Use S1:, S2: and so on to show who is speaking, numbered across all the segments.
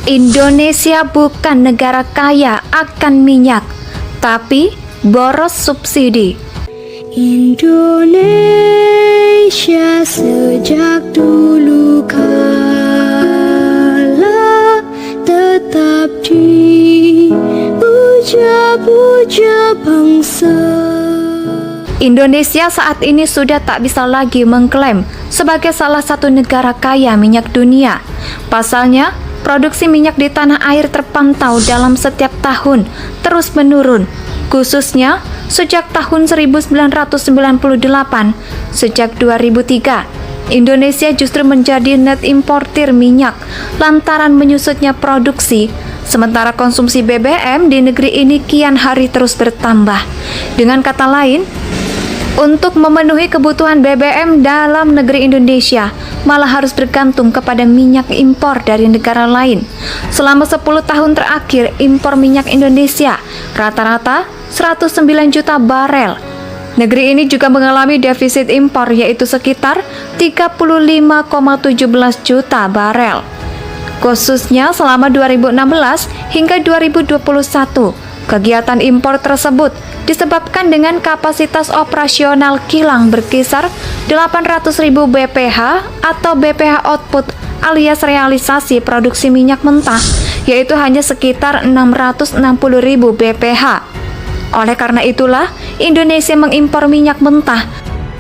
S1: Indonesia bukan negara kaya akan minyak, tapi boros subsidi.
S2: Indonesia sejak dulu kala tetap dipuja-puja bangsa.
S1: Indonesia saat ini sudah tak bisa lagi mengklaim sebagai salah satu negara kaya minyak dunia. Pasalnya, produksi minyak di tanah air terpantau dalam setiap tahun terus menurun, khususnya sejak tahun 1998. Sejak 2003, Indonesia justru menjadi net importir minyak lantaran menyusutnya produksi, sementara konsumsi BBM di negeri ini kian hari terus bertambah. Dengan kata lain, untuk memenuhi kebutuhan BBM dalam negeri Indonesia malah harus bergantung kepada minyak impor dari negara lain. Selama 10 tahun terakhir, impor minyak Indonesia rata-rata 109 juta barel. Negeri ini juga mengalami defisit impor yaitu sekitar 35,17 juta barel. Khususnya selama 2016 hingga 2021, kegiatan impor tersebut disebabkan dengan kapasitas operasional kilang berkisar 800.000 BPH atau BPH output alias realisasi produksi minyak mentah, yaitu hanya sekitar 660.000 BPH. Oleh karena itulah, Indonesia mengimpor minyak mentah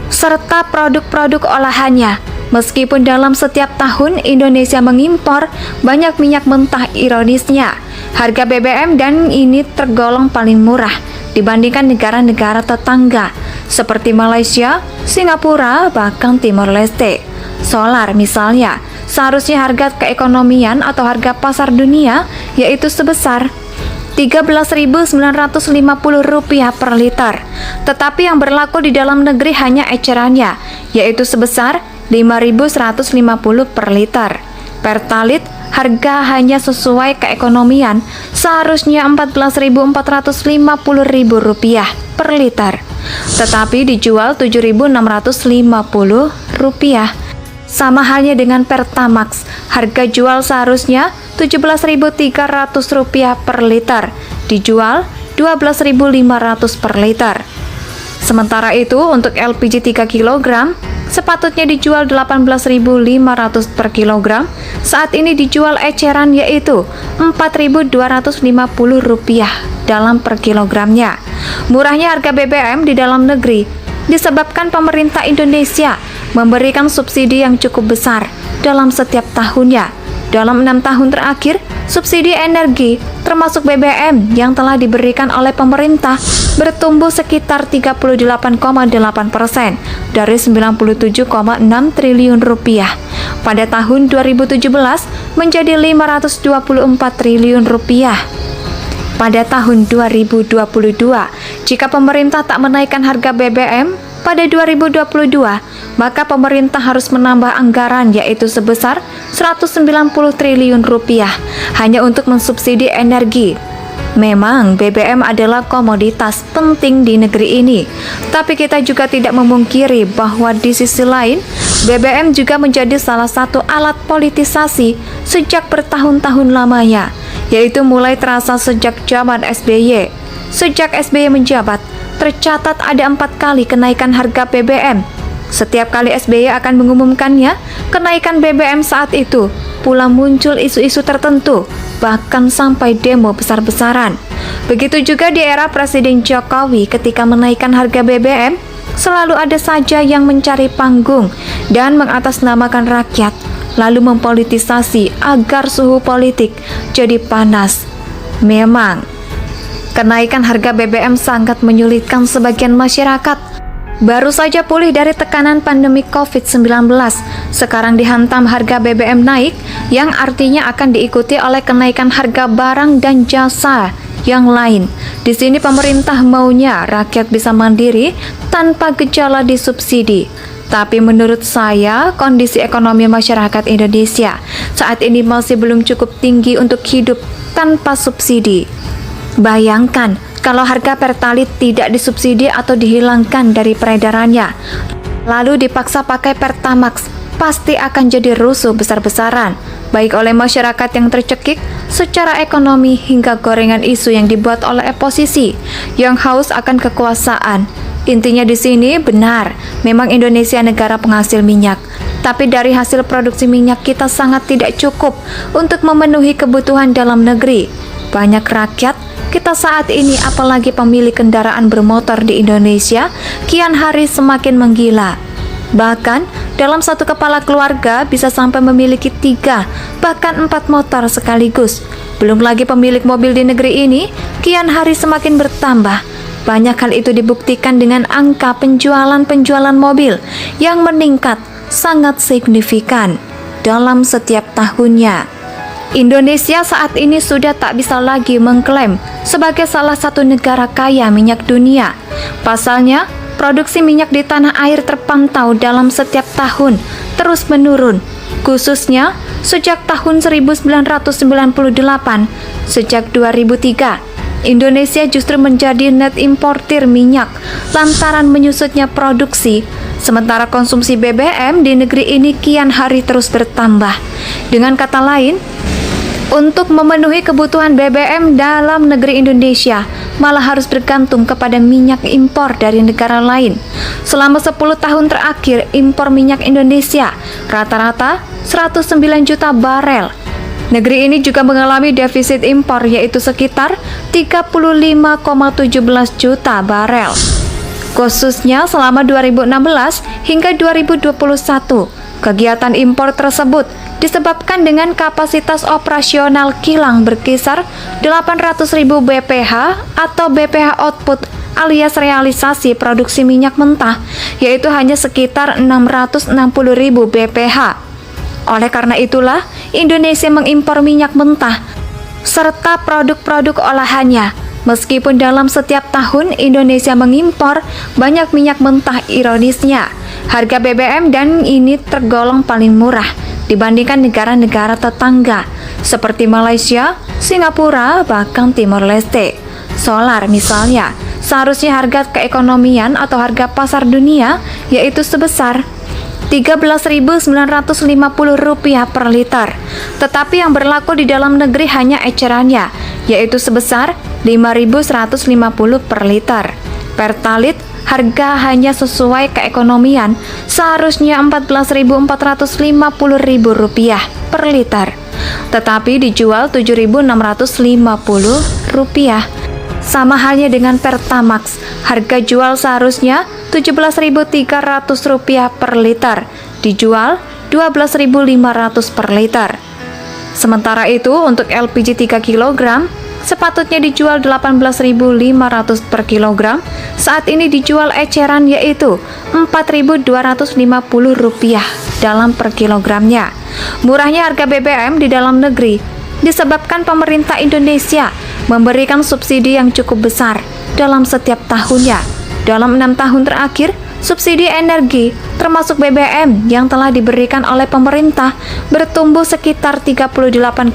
S1: serta produk-produk olahannya. Meskipun dalam setiap tahun Indonesia mengimpor banyak minyak mentah, ironisnya harga BBM dan ini tergolong paling murah dibandingkan negara-negara tetangga seperti Malaysia, Singapura, bahkan Timor Leste. Solar misalnya, seharusnya harga keekonomian atau harga pasar dunia yaitu sebesar Rp13.950 per liter. Tetapi yang berlaku di dalam negeri hanya ecerannya, yaitu sebesar Rp5.150 per liter. Pertalite harga hanya sesuai keekonomian, seharusnya Rp14.450 per liter, tetapi dijual Rp7.650. Sama halnya dengan Pertamax, harga jual seharusnya Rp17.300 per liter, dijual Rp12.500 per liter. Sementara itu, untuk LPG 3 kg, sepatutnya dijual Rp18.500 per kilogram, saat ini dijual eceran yaitu Rp4.250 dalam per kilogramnya. Murahnya harga BBM di dalam negeri disebabkan pemerintah Indonesia memberikan subsidi yang cukup besar dalam setiap tahunnya. Dalam 6 tahun terakhir, subsidi energi termasuk BBM yang telah diberikan oleh pemerintah bertumbuh sekitar 38,8% dari Rp97,6 triliun pada tahun 2017 menjadi Rp524 triliun pada tahun 2022. Jika pemerintah tak menaikkan harga BBM pada 2022, maka pemerintah harus menambah anggaran yaitu sebesar Rp190 triliun hanya untuk mensubsidi energi. Memang BBM adalah komoditas penting di negeri ini, tapi kita juga tidak memungkiri bahwa di sisi lain BBM juga menjadi salah satu alat politisasi sejak bertahun-tahun lamanya, yaitu mulai terasa sejak zaman SBY. Sejak SBY menjabat, tercatat ada 4 kali kenaikan harga BBM. Setiap kali SBY akan mengumumkannya, kenaikan BBM saat itu pula muncul isu-isu tertentu, bahkan sampai demo besar-besaran. Begitu juga di era Presiden Jokowi ketika menaikkan harga BBM, selalu ada saja yang mencari panggung dan mengatasnamakan rakyat, lalu mempolitisasi agar suhu politik jadi panas. Memang, kenaikan harga BBM sangat menyulitkan sebagian masyarakat. Baru saja pulih dari tekanan pandemi COVID-19, sekarang dihantam harga BBM naik, yang artinya akan diikuti oleh kenaikan harga barang dan jasa yang lain. Di sini pemerintah maunya rakyat bisa mandiri tanpa gejala disubsidi. Tapi menurut saya, kondisi ekonomi masyarakat Indonesia saat ini masih belum cukup tinggi untuk hidup tanpa subsidi. Bayangkan kalau harga Pertalite tidak disubsidi atau dihilangkan dari peredarannya, lalu dipaksa pakai Pertamax, pasti akan jadi rusuh besar-besaran. baik oleh masyarakat yang tercekik secara ekonomi hingga gorengan isu yang dibuat oleh oposisi yang haus akan kekuasaan. Intinya di sini benar, memang Indonesia negara penghasil minyak, tapi dari hasil produksi minyak kita sangat tidak cukup untuk memenuhi kebutuhan dalam negeri. Banyak rakyat kita saat ini, apalagi pemilik kendaraan bermotor di Indonesia, kian hari semakin menggila. Bahkan, dalam satu kepala keluarga bisa sampai memiliki 3, bahkan 4 motor sekaligus. Belum lagi pemilik mobil di negeri ini, kian hari semakin bertambah. Banyak hal itu dibuktikan dengan angka penjualan mobil yang meningkat sangat signifikan dalam setiap tahunnya. Indonesia saat ini sudah tak bisa lagi mengklaim sebagai salah satu negara kaya minyak dunia. Pasalnya, produksi minyak di tanah air terpantau dalam setiap tahun terus menurun, khususnya sejak tahun 1998. Sejak 2003, Indonesia justru menjadi net importir minyak lantaran menyusutnya produksi, sementara konsumsi BBM di negeri ini kian hari terus bertambah. Dengan kata lain, untuk memenuhi kebutuhan BBM dalam negeri Indonesia malah harus bergantung kepada minyak impor dari negara lain. Selama 10 tahun terakhir, impor minyak Indonesia rata-rata 109 juta barel. Negeri ini juga mengalami defisit impor yaitu sekitar 35,17 juta barel. Khususnya selama 2016 hingga 2021, kegiatan impor tersebut disebabkan dengan kapasitas operasional kilang berkisar 800.000 BPH atau BPH output alias realisasi produksi minyak mentah, yaitu hanya sekitar 660.000 BPH. Oleh karena itulah, Indonesia mengimpor minyak mentah serta produk-produk olahannya. Meskipun dalam setiap tahun Indonesia mengimpor banyak minyak mentah, ironisnya harga BBM dan ini tergolong paling murah dibandingkan negara-negara tetangga seperti Malaysia, Singapura, bahkan Timor Leste. Solar misalnya, seharusnya harga keekonomian atau harga pasar dunia yaitu sebesar Rp13.950 per liter. Tetapi yang berlaku di dalam negeri hanya ecerannya, yaitu sebesar Rp5.150 per liter. Pertalite harga hanya sesuai keekonomian, seharusnya Rp14.450 per liter. Tetapi dijual Rp7.650. Sama halnya dengan Pertamax, harga jual seharusnya Rp17.300 per liter, dijual Rp12.500 per liter. Sementara itu, untuk LPG 3 kg, sepatutnya dijual Rp18.500 per kilogram, saat ini dijual eceran yaitu Rp4.250 dalam per kilogramnya. Murahnya harga BBM di dalam negeri disebabkan pemerintah Indonesia memberikan subsidi yang cukup besar dalam setiap tahunnya. Dalam 6 tahun terakhir, subsidi energi termasuk BBM yang telah diberikan oleh pemerintah bertumbuh sekitar 38,8%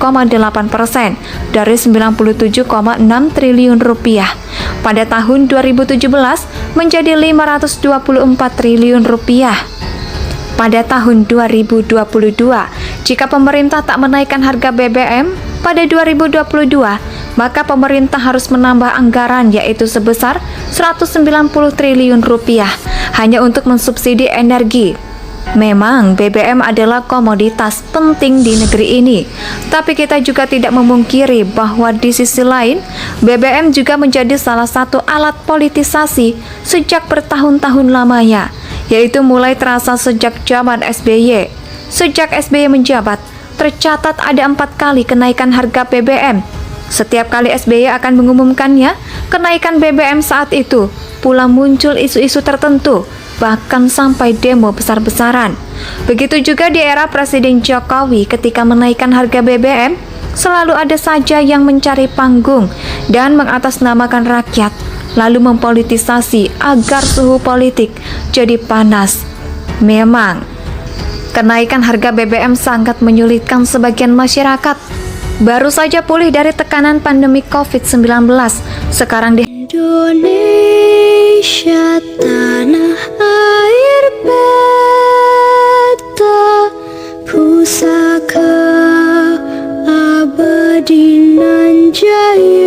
S1: dari Rp97,6 triliun pada tahun 2017 menjadi Rp524 triliun pada tahun 2022. Jika pemerintah tak menaikkan harga BBM pada 2022, maka pemerintah harus menambah anggaran yaitu sebesar Rp190 triliun hanya untuk mensubsidi energi. Memang BBM adalah komoditas penting di negeri ini, tapi kita juga tidak memungkiri bahwa di sisi lain, BBM juga menjadi salah satu alat politisasi sejak bertahun-tahun lamanya, yaitu mulai terasa sejak zaman SBY. Sejak SBY menjabat, tercatat ada 4 kali kenaikan harga BBM. Setiap kali SBY akan mengumumkannya, kenaikan BBM saat itu pula muncul isu-isu tertentu, bahkan sampai demo besar-besaran. Begitu juga di era Presiden Jokowi ketika menaikkan harga BBM, selalu ada saja yang mencari panggung dan mengatasnamakan rakyat, lalu mempolitisasi agar suhu politik jadi panas. Memang, kenaikan harga BBM sangat menyulitkan sebagian masyarakat. Baru saja pulih dari tekanan pandemi COVID-19, sekarang
S2: Indonesia tanah air beta pusaka Sunan Jaya.